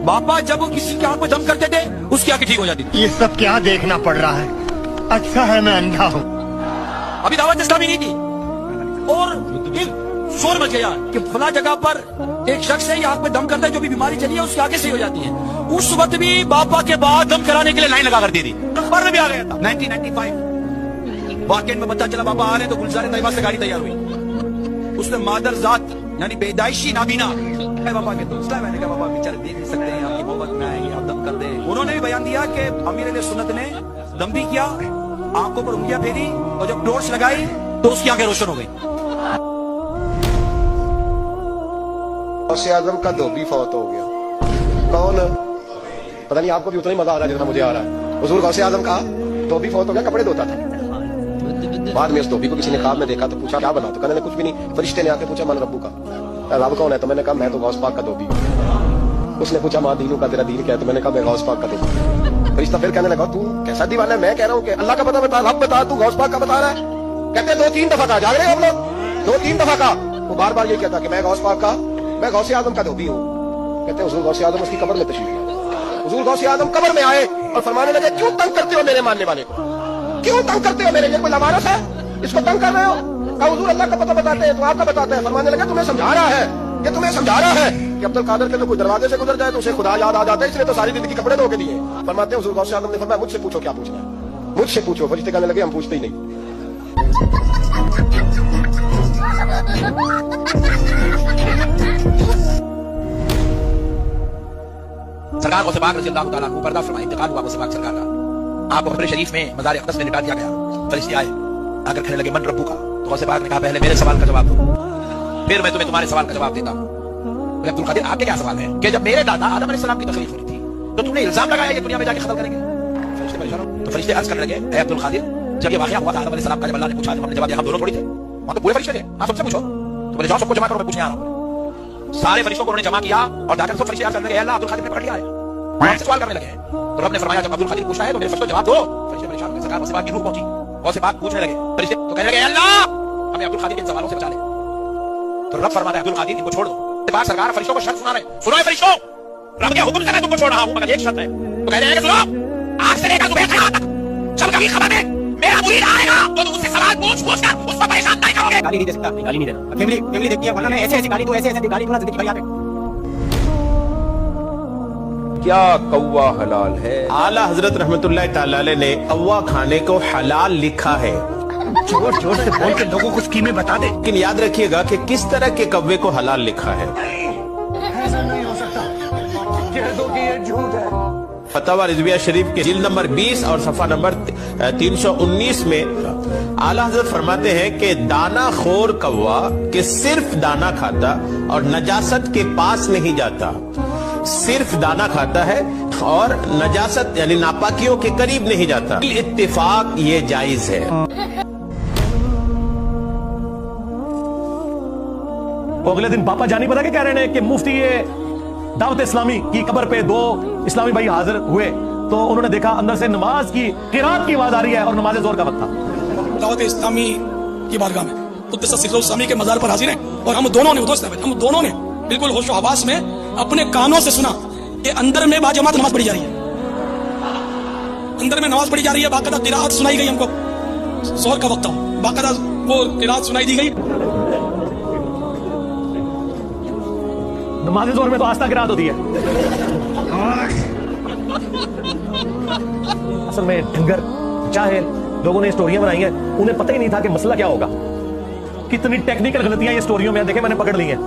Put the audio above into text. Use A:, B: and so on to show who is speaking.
A: बापा जब वो किसी की आंख में दम करते थे उसकी आंखें ठीक हो जाती थी।
B: ये सब क्या देखना पड़ रहा है? अच्छा है मैं अंधा हूँ।
A: अभी दावत इस्लामी नहीं थी और एक शोर मच गया कि फला जगह पर एक शख्स है, ये आंख में दम करता है, जो भी बीमारी चली है उसकी आंखें सही हो जाती है। उस वक्त भी बापा के बाद दम कराने के लिए लाइन लगा करती थी। अखबार में भी आ गया था 1995 वाकई में पता चला बाबा आ रहे तो गुलजार तैयबा से गाड़ी तैयार हुई। उसने मादर जात यानी बेदाइशी नाबीना बाबा के दोस्त, मैंने कहा बाबा बेचारे देख नहीं सकते हैं, आपकी मोहब्बत में आएगी, आप दम कर दे। उन्होंने भी बयान दिया कि अमीर अहले सुन्नत ने दम भी किया, आंखों पर उंगलियां फेरी और जब टॉर्च लगाई तो उसकी आंखें रोशन हो गई।
C: गौसे आजम का धोबी फौत हो गया। कौन? पता नहीं, आपको भी उतना ही मजा आ रहा है जितना मुझे आ रहा है। हुजूर गौसे आजम का धोबी फौत हो गया, कपड़े धोता था। बाद में उस धोबी को किसी ने ख्वाब में देखा तो पूछा क्या बना? तो कहने कुछ भी नहीं। फरिश्ते ने आके पूछा मन रब्बू का, रब कौन है? तो मैंने कहा मैं तो गौस पाक का धोबी हूँ। उसने पूछा माँ दीनू का, तेरा दीन क्या है? तो मैंने कहा मैं गौस पाक का धोबी। फरिश्ता फिर कहने लगा तू कैसा दीवाना है? मैं कह रहा हूँ कि अल्लाह का पता बता, रब बता, तू गौस पाक का बता रहा है। कहते 2-3 दफा का, जाग रहे हम लोग, 2-3 दफा का। वो बार बार ये कहता कि मैं गौस पाक का, मैं गौसे आजम का धोबी हूँ। कहते हुजूर गौसे आजम उसकी कब्र में तशरीफ लाए। हुजूर गौसे आजम कब्र में आए और फरमाने लगे क्यों तंग करते हो मेरे मानने वाले को? क्यों तंग करते हो? मेरे लिए कोई लवारस है, इसको तंग कर रहे हो? कहा हुजूर अल्लाह का पता बताते हैं तो आपका बताते हैं। फरमाने लगे तुम्हें समझा रहा है कि तुम्हें समझा रहा है कि अब्दुल कादर के तो कोई दरवाजे से गुजर जाए तो उसे खुदा याद आ जाता है, इसलिए तो सारी जिंदगी कपड़े धो के दिए। फरमाते हैं हुजूर गौसे आजम ने फरमाया मुझसे पूछो क्या पूछना है, मुझसे पूछो। फरिश्ते कहने लगे हम पूछते ही नहीं।
A: सरकार गौसे पाक रज़ी अल्लाह तआला अन्हु पर्दा फरमाए, इंतकाल हुआ गौसे पाक सरकार का। आपको कब्र शरीफ में मज़ार अक़दस में लिटा दिया गया। फरिश्ते आए आकर कहने लगे मन रब्बू का। तो गौसे पाक ने कहा पहले मेरे सवाल का जवाब दो, फिर मैं तुम्हें तुम्हारे सवाल का जवाब देता हूँ। अब्दुल कादिर आपके क्या सवाल है? कि जब मेरे दादा आदम अलैहिस्सलाम की तकलीफ हुई थी तो तुमने इल्जाम लगाया ये दुनिया में जाके खत्म करेंगे। फरिश्ते परेशान हो तो फरिश्ते अर्ज करने लगे ए अब्दुल कादिर, जब ये वाक़या हुआ था आदम अलैहिस्सलाम का, जब अल्लाह ने पूछा, जब हमने जवाब दिया हम दोनों थोड़ी थे, वहां तो पूरे फरिश्ते थे, आप सबसे पूछो। तो बोले जाओ सबको जमा करो, मैं पूछने आ रहा हूँ। सारे फरिश्तों को उन्होंने जमा किया और जाकर सब फरिश्ते अर्ज करने लगे अल्लाह अब्दुल कादिर ने पकड़ लिया है, आपसे सवाल करने लगे। तो रब ने फरमाया जब अब्दुल कादिर पूछा है तो मेरे फरिश्तों जवाब दो। फरिश्ते परेशान हो गए, सरकार गौसे पाक की रूह पहुंची, गौसे पाक पूछने लगे फरिश्ते, तो कहने लगे अल्लाह हमें अब्दुल कादिर के सवालों से बचा ले। तो रब फरमाता है अब्दुल कादिर इनको छोड़ दो। बात सरकार फरिश्तों को शर्त सुना रहे, सुनो फरिश्तों, रब के हुक्म से मैं तुमको छोड़ रहा हूं मगर एक शर्त है। तो कह रहे हैं कि सुनो, आज से लेकर सुबह तक जब कभी खबर में मेरा मुरीद आएगा तो तुम उससे सवाल पूछ कर उसको परेशान नहीं करोगे। गाली नहीं दे सकता, गाली नहीं देना, फैमिली देखती है, वरना मैं ऐसे गाली दूं, ऐसे गाली दूंगा जिंदगी भर याद रहे।
D: क्या कौवा हलाल है? आला हजरत रहमतुल्लाह ताला अलैह ने कौवा खाने को हलाल लिखा है।
B: जोर जोर से बोल के लोगों को स्कीमें बता दे।
D: लेकिन याद रखिएगा कि किस तरह के कौवे को हलाल लिखा है।
B: ऐसा नहीं हो सकता, कह दो कि ये झूठ है।
D: फतवा रिजविया शरीफ के जिल्द नंबर 20 और सफा नंबर 319 में आला हजरत फरमाते हैं कि दाना खोर कौवा के सिर्फ दाना खाता और नजासत के पास नहीं जाता, सिर्फ दाना खाता है और नजासत यानी नापाकियों के करीब नहीं जाता। इत्तेफाक ये जायज है।
E: वो अगले दिन पापा जानी पता क्या कह रहे हैं कि मुफ्ती ये दावत इस्लामी की कब्र पे 2 इस्लामी भाई हाजिर हुए तो उन्होंने देखा अंदर से नमाज की किरात की आवाज आ रही है और नमाज जोर का वक्त था।
F: दावत इस्लामी की बारगाह में कुद्दस सिर्रुल इस्लामी के मजार पर हाजिर हैं और हम दोनों ने हम दोनों ने बिल्कुल होशो हवास में अपने कानों से सुना कि अंदर में बाजमात नमाज पढ़ी जा रही है, अंदर में नमाज पढ़ी जा रही है, बाकायदा किरात सुनाई गई हमको, जोर का वक्त था, बाकायदा वो किरात सुनाई दी गई।
E: नमाज जोर में तो आस्था किरात होती है। असल में ढंगर जाहिल लोगों ने स्टोरियां बनाई हैं, उन्हें पता ही नहीं था कि मसला क्या होगा। कितनी टेक्निकल गलतियां ये स्टोरियों में, देखे मैंने पकड़ ली हैं।